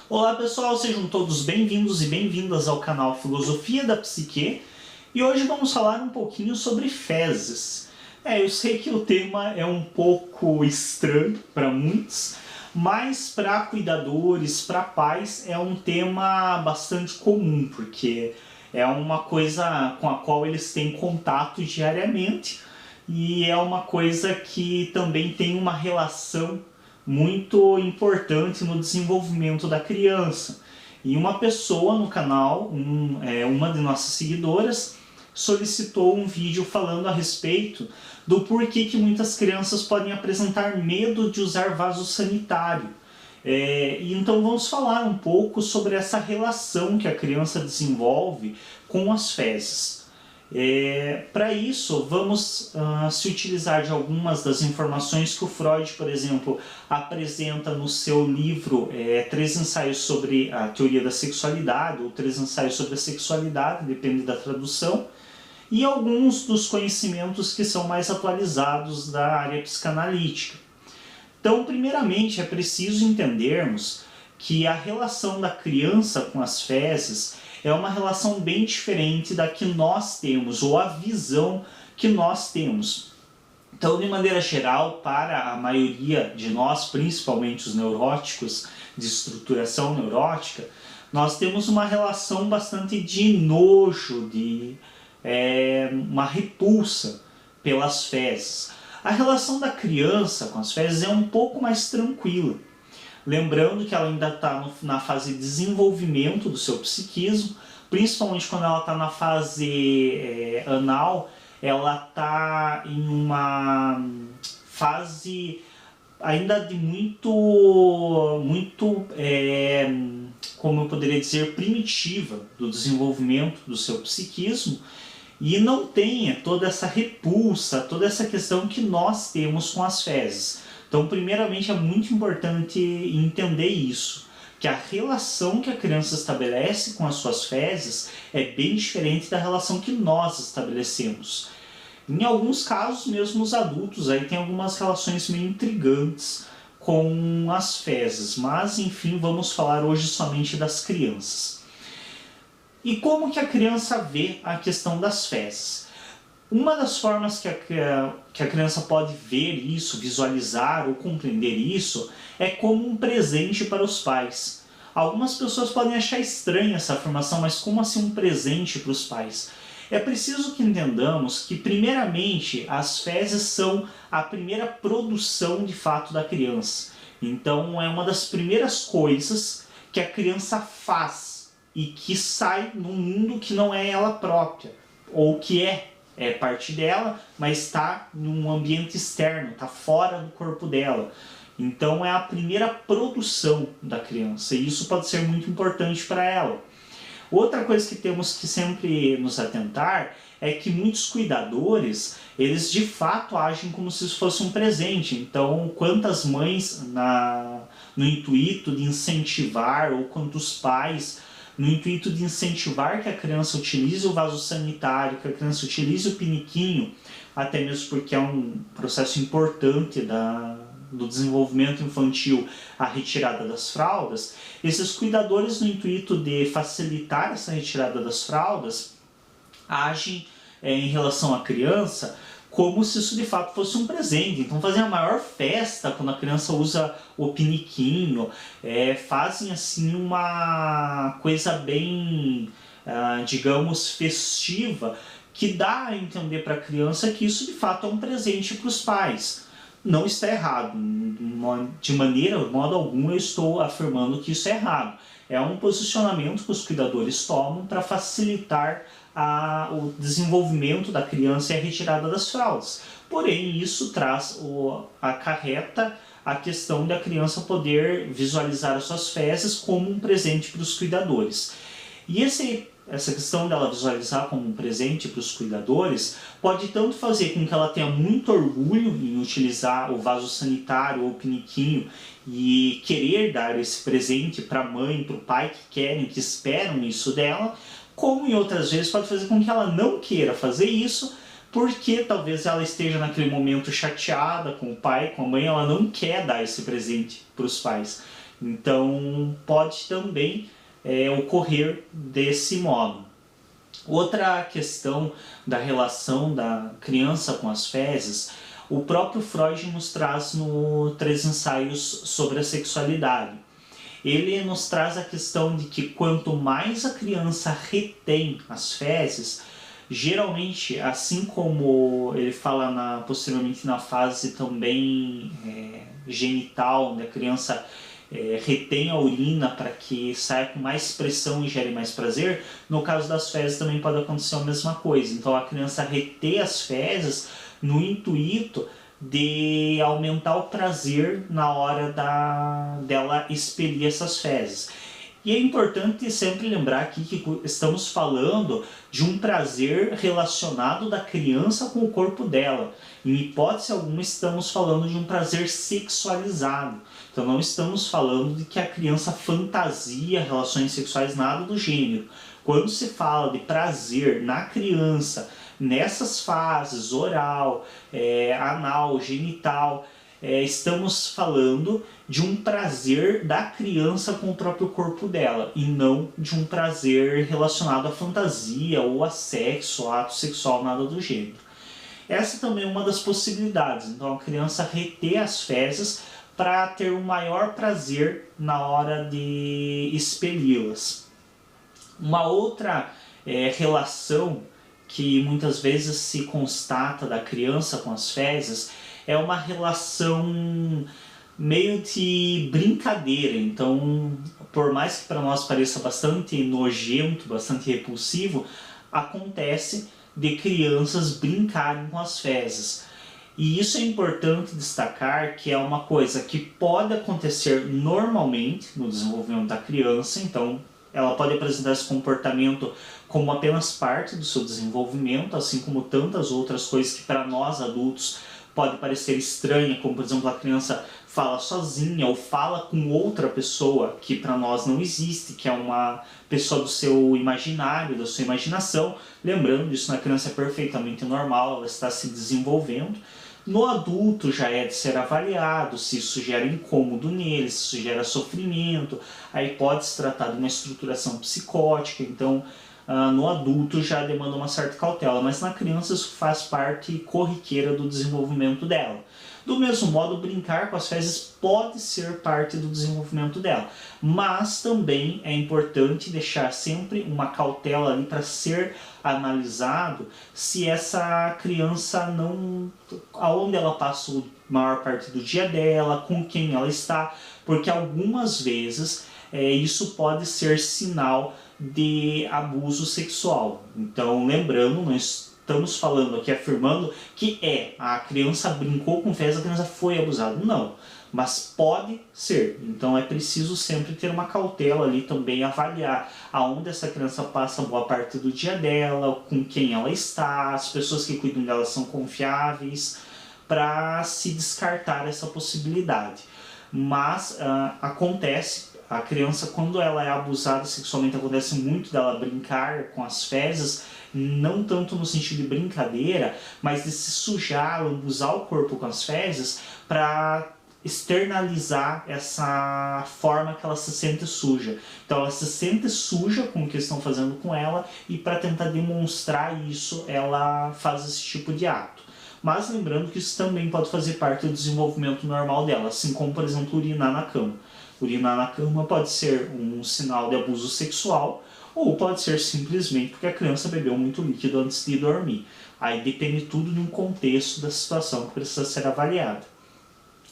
Olá pessoal, sejam todos bem-vindos e bem-vindas ao canal Filosofia da Psique e hoje vamos falar um pouquinho sobre fezes. Eu sei que o tema é um pouco estranho para muitos, mas para cuidadores, para pais, é um tema bastante comum, porque é uma coisa com a qual eles têm contato diariamente e é uma coisa que também tem uma relação muito importante no desenvolvimento da criança. E uma pessoa no canal, uma de nossas seguidoras, solicitou um vídeo falando a respeito do porquê que muitas crianças podem apresentar medo de usar vaso sanitário. E então vamos falar um pouco sobre essa relação que a criança desenvolve com as fezes. Para isso, vamos se utilizar de algumas das informações que o Freud, por exemplo, apresenta no seu livro 3 ensaios sobre a teoria da sexualidade, ou 3 ensaios sobre a sexualidade, depende da tradução, e alguns dos conhecimentos que são mais atualizados da área psicanalítica. Então, primeiramente, é preciso entendermos que a relação da criança com as fezes é uma relação bem diferente da que nós temos, ou a visão que nós temos. Então, de maneira geral, para a maioria de nós, principalmente os neuróticos, de estruturação neurótica, nós temos uma relação bastante de nojo, de uma repulsa pelas fezes. A relação da criança com as fezes é um pouco mais tranquila. Lembrando que ela ainda está na fase de desenvolvimento do seu psiquismo, principalmente quando ela está na fase anal, ela está em uma fase ainda de muito, como eu poderia dizer, primitiva do desenvolvimento do seu psiquismo, e não tem toda essa repulsa, toda essa questão que nós temos com as fezes. Então, primeiramente, é muito importante entender isso, que a relação que a criança estabelece com as suas fezes é bem diferente da relação que nós estabelecemos. Em alguns casos, mesmo os adultos aí têm algumas relações meio intrigantes com as fezes, mas, enfim, vamos falar hoje somente das crianças. E como que a criança vê a questão das fezes? Uma das formas que a criança pode ver isso, visualizar ou compreender isso, é como um presente para os pais. Algumas pessoas podem achar estranha essa afirmação, mas como assim um presente para os pais? É preciso que entendamos que, primeiramente, as fezes são a primeira produção de fato da criança. Então, é uma das primeiras coisas que a criança faz e que sai no mundo que não é ela própria, ou que é parte dela, mas está num ambiente externo, está fora do corpo dela. Então é a primeira produção da criança e isso pode ser muito importante para ela. Outra coisa que temos que sempre nos atentar é que muitos cuidadores, eles de fato agem como se isso fosse um presente. Então, quantas mães no intuito de incentivar, ou quantos pais no intuito de incentivar que a criança utilize o vaso sanitário, que a criança utilize o piniquinho, até mesmo porque é um processo importante do desenvolvimento infantil, a retirada das fraldas, esses cuidadores, no intuito de facilitar essa retirada das fraldas, agem em relação à criança como se isso de fato fosse um presente. Então fazem a maior festa quando a criança usa o piniquinho, fazem assim uma coisa bem, digamos, festiva, que dá a entender para a criança que isso de fato é um presente para os pais. Não está errado, de modo algum eu estou afirmando que isso é errado. É um posicionamento que os cuidadores tomam para facilitar o desenvolvimento da criança e a retirada das fraldas. Porém, isso acarreta a questão da criança poder visualizar as suas fezes como um presente para os cuidadores. E essa questão dela visualizar como um presente para os cuidadores pode tanto fazer com que ela tenha muito orgulho em utilizar o vaso sanitário ou o piniquinho e querer dar esse presente para a mãe, para o pai que querem, que esperam isso dela, como em outras vezes pode fazer com que ela não queira fazer isso, porque talvez ela esteja naquele momento chateada com o pai, com a mãe, ela não quer dar esse presente para os pais. Então pode também ocorrer desse modo. Outra questão da relação da criança com as fezes, o próprio Freud nos traz no Três Ensaios sobre a Sexualidade. Ele nos traz a questão de que quanto mais a criança retém as fezes, geralmente, assim como ele fala posteriormente na fase também genital, onde a criança retém a urina para que saia com mais pressão e gere mais prazer, no caso das fezes também pode acontecer a mesma coisa. Então a criança retém as fezes no intuito de aumentar o prazer na hora dela expelir essas fezes. E é importante sempre lembrar aqui que estamos falando de um prazer relacionado da criança com o corpo dela. Em hipótese alguma estamos falando de um prazer sexualizado. Então não estamos falando de que a criança fantasia relações sexuais, nada do gênero. Quando se fala de prazer na criança, nessas fases, oral, anal, genital, estamos falando de um prazer da criança com o próprio corpo dela e não de um prazer relacionado à fantasia ou a sexo, ato sexual, nada do gênero. Essa também é uma das possibilidades. Então a criança reter as fezes para ter um maior prazer na hora de expeli-las. Uma outra relação que muitas vezes se constata da criança com as fezes é uma relação meio de brincadeira. Então, por mais que para nós pareça bastante nojento, bastante repulsivo, acontece de crianças brincarem com as fezes. E isso é importante destacar, que é uma coisa que pode acontecer normalmente no desenvolvimento da criança. Então ela pode apresentar esse comportamento como apenas parte do seu desenvolvimento, assim como tantas outras coisas que para nós adultos pode parecer estranha, como por exemplo a criança fala sozinha ou fala com outra pessoa que para nós não existe, que é uma pessoa do seu imaginário, da sua imaginação. Lembrando, isso na criança é perfeitamente normal, ela está se desenvolvendo. No adulto já é de ser avaliado se isso gera incômodo nele, se isso gera sofrimento, aí pode se tratar de uma estruturação psicótica. Então no adulto já demanda uma certa cautela, mas na criança isso faz parte corriqueira do desenvolvimento dela. Do mesmo modo, brincar com as fezes pode ser parte do desenvolvimento dela, mas também é importante deixar sempre uma cautela ali para ser analisado se essa criança não, aonde ela passa a maior parte do dia dela, com quem ela está, porque algumas vezes isso pode ser sinal de abuso sexual. Então, lembrando, nós estamos falando aqui, afirmando que a criança brincou com fezes, a criança foi abusada. Não, mas pode ser. Então é preciso sempre ter uma cautela ali também, avaliar aonde essa criança passa boa parte do dia dela, com quem ela está, as pessoas que cuidam dela são confiáveis, para se descartar essa possibilidade. Mas acontece, a criança quando ela é abusada sexualmente, acontece muito dela brincar com as fezes, não tanto no sentido de brincadeira, mas de se sujar, lambuzar o corpo com as fezes para externalizar essa forma que ela se sente suja. Então ela se sente suja com o que estão fazendo com ela e para tentar demonstrar isso, ela faz esse tipo de ato. Mas lembrando que isso também pode fazer parte do desenvolvimento normal dela, assim como, por exemplo, urinar na cama. Urinar na cama pode ser um sinal de abuso sexual, ou pode ser simplesmente porque a criança bebeu muito líquido antes de dormir. Aí depende tudo de um contexto da situação que precisa ser avaliada.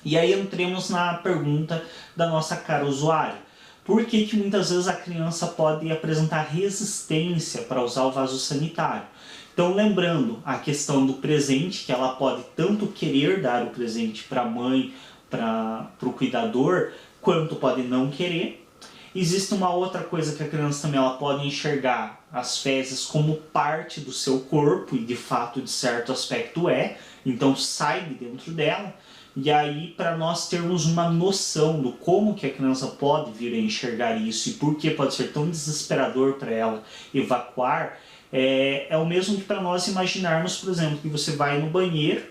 E aí entremos na pergunta da nossa cara usuária. Por que que muitas vezes a criança pode apresentar resistência para usar o vaso sanitário? Então, lembrando a questão do presente, que ela pode tanto querer dar o presente para a mãe, para o cuidador, quanto pode não querer. Existe uma outra coisa que a criança também ela pode enxergar as fezes como parte do seu corpo, e de fato, de certo aspecto então sai de dentro dela. E aí, para nós termos uma noção do como que a criança pode vir a enxergar isso e por que pode ser tão desesperador para ela evacuar, é o mesmo que para nós imaginarmos, por exemplo, que você vai no banheiro,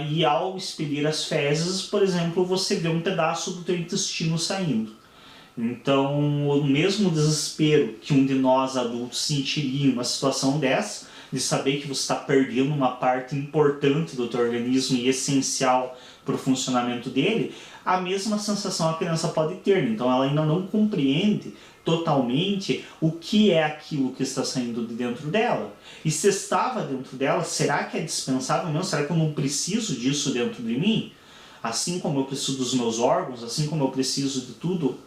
e ao expelir as fezes, por exemplo, você vê um pedaço do teu intestino saindo. Então, o mesmo desespero que um de nós adultos sentiria em uma situação dessa, de saber que você está perdendo uma parte importante do teu organismo e essencial para o funcionamento dele, a mesma sensação a criança pode ter. Então, ela ainda não compreende totalmente o que é aquilo que está saindo de dentro dela. E se estava dentro dela, será que é dispensável mesmo? Será que eu não preciso disso dentro de mim? Assim como eu preciso dos meus órgãos, assim como eu preciso de tudo,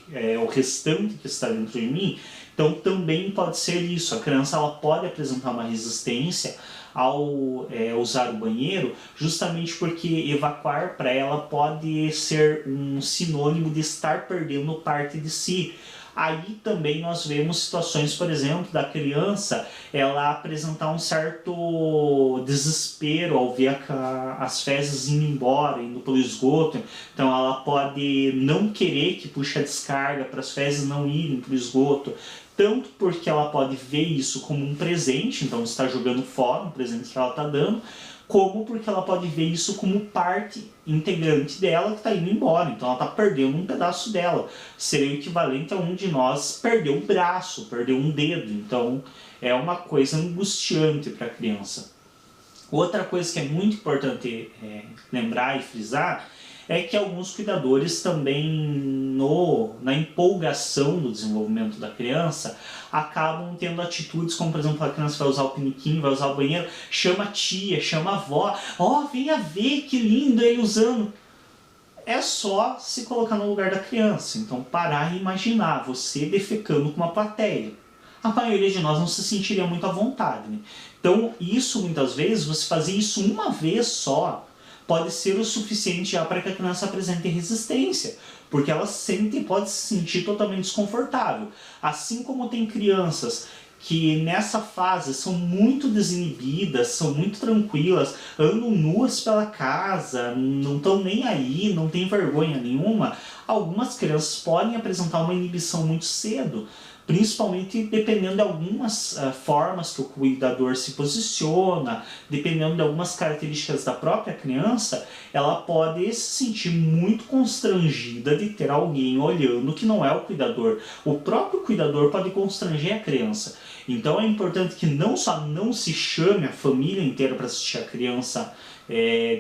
o restante que está dentro de mim, então também pode ser isso. A criança ela pode apresentar uma resistência ao usar o banheiro, justamente porque evacuar para ela pode ser um sinônimo de estar perdendo parte de si. Aí também nós vemos situações, por exemplo, da criança ela apresentar um certo desespero ao ver as fezes indo embora, indo pelo esgoto. Então ela pode não querer que puxe a descarga para as fezes não irem para o esgoto. Tanto porque ela pode ver isso como um presente, então está jogando fora um presente que ela está dando, como porque ela pode ver isso como parte integrante dela que está indo embora. Então ela está perdendo um pedaço dela. Seria o equivalente a um de nós perder um braço, perder um dedo. Então é uma coisa angustiante para a criança. Outra coisa que é muito importante lembrar e frisar é que alguns cuidadores também, na empolgação do desenvolvimento da criança, acabam tendo atitudes como, por exemplo, a criança vai usar o piniquinho, vai usar o banheiro, chama a tia, chama a avó, venha ver que lindo ele usando. É só se colocar no lugar da criança, então parar e imaginar você defecando com uma plateia. A maioria de nós não se sentiria muito à vontade, né? Então isso muitas vezes, você fazer isso uma vez só, pode ser o suficiente já para que a criança apresente resistência, porque ela pode se sentir totalmente desconfortável. Assim como tem crianças que nessa fase são muito desinibidas, são muito tranquilas, andam nuas pela casa, não estão nem aí, não tem vergonha nenhuma, algumas crianças podem apresentar uma inibição muito cedo, principalmente dependendo de algumas formas que o cuidador se posiciona, dependendo de algumas características da própria criança, ela pode se sentir muito constrangida de ter alguém olhando que não é o cuidador. O próprio cuidador pode constranger a criança. Então é importante que não só não se chame a família inteira para assistir a criança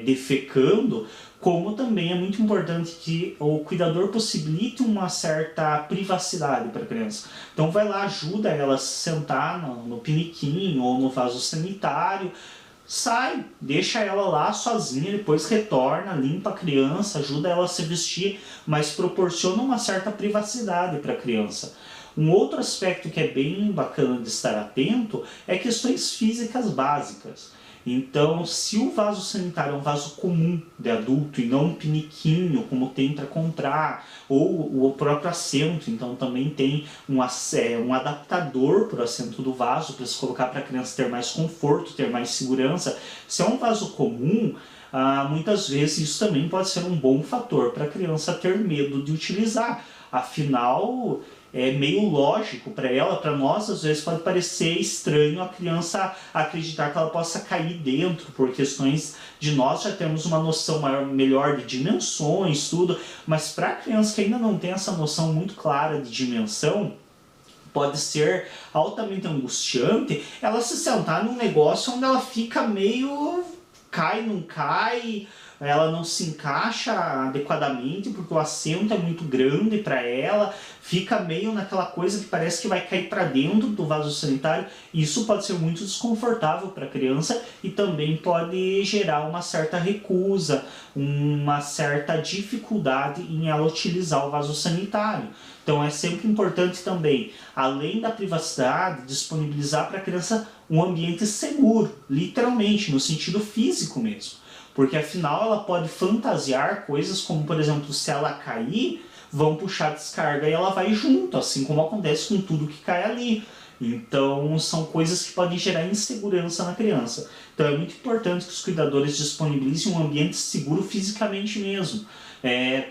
defecando, como também é muito importante que o cuidador possibilite uma certa privacidade para a criança. Então vai lá, ajuda ela a se sentar no piniquinho ou no vaso sanitário, sai, deixa ela lá sozinha, depois retorna, limpa a criança, ajuda ela a se vestir, mas proporciona uma certa privacidade para a criança. Um outro aspecto que é bem bacana de estar atento é questões físicas básicas. Então, se o vaso sanitário é um vaso comum de adulto e não um piniquinho, como tem para comprar, ou o próprio assento, então também tem um adaptador para o assento do vaso, para se colocar para a criança ter mais conforto, ter mais segurança. Se é um vaso comum, muitas vezes isso também pode ser um bom fator para a criança ter medo de utilizar. Afinal, é meio lógico para ela, para nós às vezes pode parecer estranho a criança acreditar que ela possa cair dentro, por questões de nós já temos uma noção melhor de dimensões, tudo, mas para a criança que ainda não tem essa noção muito clara de dimensão, pode ser altamente angustiante ela se sentar num negócio onde ela fica meio cai, não cai, ela não se encaixa adequadamente porque o assento é muito grande para ela, fica meio naquela coisa que parece que vai cair para dentro do vaso sanitário. Isso pode ser muito desconfortável para a criança e também pode gerar uma certa recusa, uma certa dificuldade em ela utilizar o vaso sanitário. Então é sempre importante também, além da privacidade, disponibilizar para a criança um ambiente seguro, literalmente, no sentido físico mesmo. Porque afinal ela pode fantasiar coisas como, por exemplo, se ela cair, vão puxar a descarga e ela vai junto, assim como acontece com tudo que cai ali. Então são coisas que podem gerar insegurança na criança. Então é muito importante que os cuidadores disponibilizem um ambiente seguro fisicamente mesmo,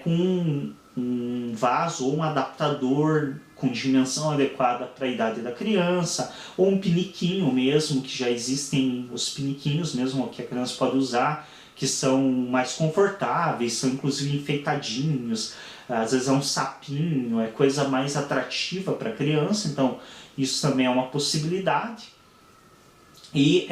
com um vaso ou um adaptador com dimensão adequada para a idade da criança, ou um piniquinho mesmo, que já existem os piniquinhos mesmo que a criança pode usar, que são mais confortáveis, são inclusive enfeitadinhos, às vezes é um sapinho, é coisa mais atrativa para a criança, então isso também é uma possibilidade. E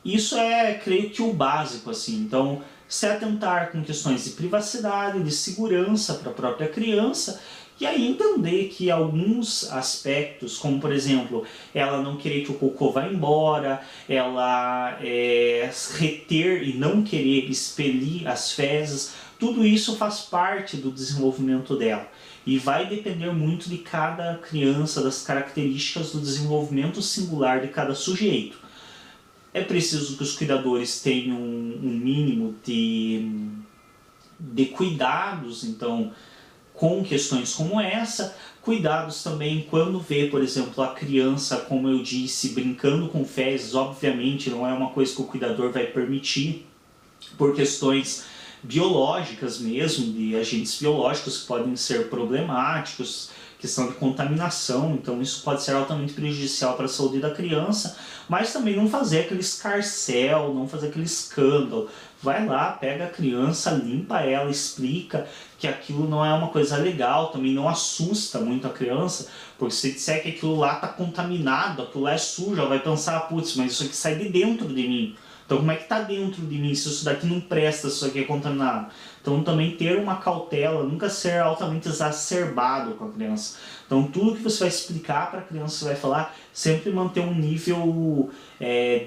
isso é, creio que, o básico, assim. Então, se atentar com questões de privacidade, de segurança para a própria criança, e aí entender que alguns aspectos, como por exemplo, ela não querer que o cocô vá embora, ela reter e não querer expelir as fezes, tudo isso faz parte do desenvolvimento dela. E vai depender muito de cada criança, das características do desenvolvimento singular de cada sujeito. É preciso que os cuidadores tenham um mínimo de cuidados, então, com questões como essa. Cuidados também quando vê, por exemplo, a criança, como eu disse, brincando com fezes. Obviamente não é uma coisa que o cuidador vai permitir, por questões biológicas mesmo, de agentes biológicos que podem ser problemáticos, questão de contaminação, então isso pode ser altamente prejudicial para a saúde da criança, mas também não fazer aquele escarcéu, não fazer aquele escândalo. Vai lá, pega a criança, limpa ela, explica que aquilo não é uma coisa legal, também não assusta muito a criança, porque se disser que aquilo lá está contaminado, aquilo lá é sujo, ela vai pensar, putz, mas isso aqui sai de dentro de mim. Então como é que está dentro de mim se isso daqui não presta, se isso aqui é contaminado? Então também ter uma cautela, nunca ser altamente exacerbado com a criança. Então tudo que você vai explicar para a criança, você vai falar, sempre manter um nível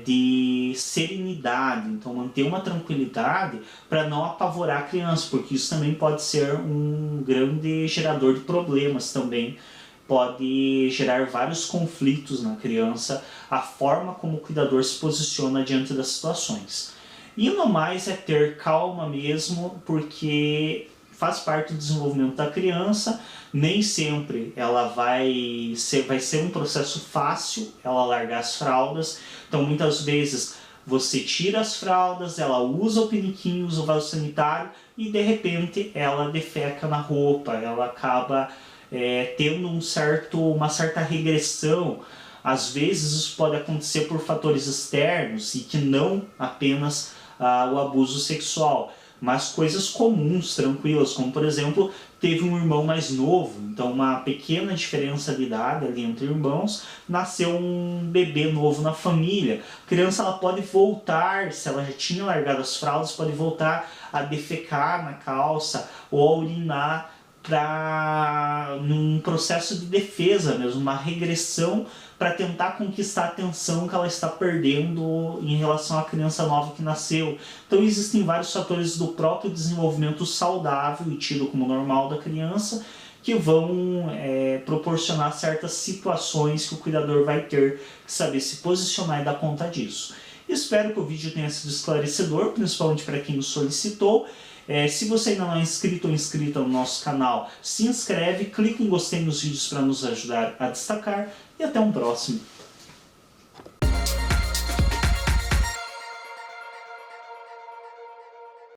de serenidade, então manter uma tranquilidade para não apavorar a criança, porque isso também pode ser um grande gerador de problemas também. Pode gerar vários conflitos na criança, a forma como o cuidador se posiciona diante das situações. E no mais é ter calma mesmo, porque faz parte do desenvolvimento da criança, nem sempre ela vai ser um processo fácil, ela largar as fraldas, então muitas vezes você tira as fraldas, ela usa o piniquinho, usa o vaso sanitário e de repente ela defeca na roupa, ela acaba tendo uma certa regressão. Às vezes isso pode acontecer por fatores externos e que não apenas o abuso sexual, mas coisas comuns, tranquilas, como por exemplo, teve um irmão mais novo, então uma pequena diferença de idade ali entre irmãos, nasceu um bebê novo na família. A criança ela pode voltar, se ela já tinha largado as fraldas, pode voltar a defecar na calça ou a urinar num processo de defesa mesmo, uma regressão para tentar conquistar a atenção que ela está perdendo em relação à criança nova que nasceu. Então existem vários fatores do próprio desenvolvimento saudável e tido como normal da criança que vão proporcionar certas situações que o cuidador vai ter que saber se posicionar e dar conta disso. Espero que o vídeo tenha sido esclarecedor, principalmente para quem o solicitou. Se você ainda não é inscrito ou inscrita no nosso canal, se inscreve, clique em gostei nos vídeos para nos ajudar a destacar e até um próximo.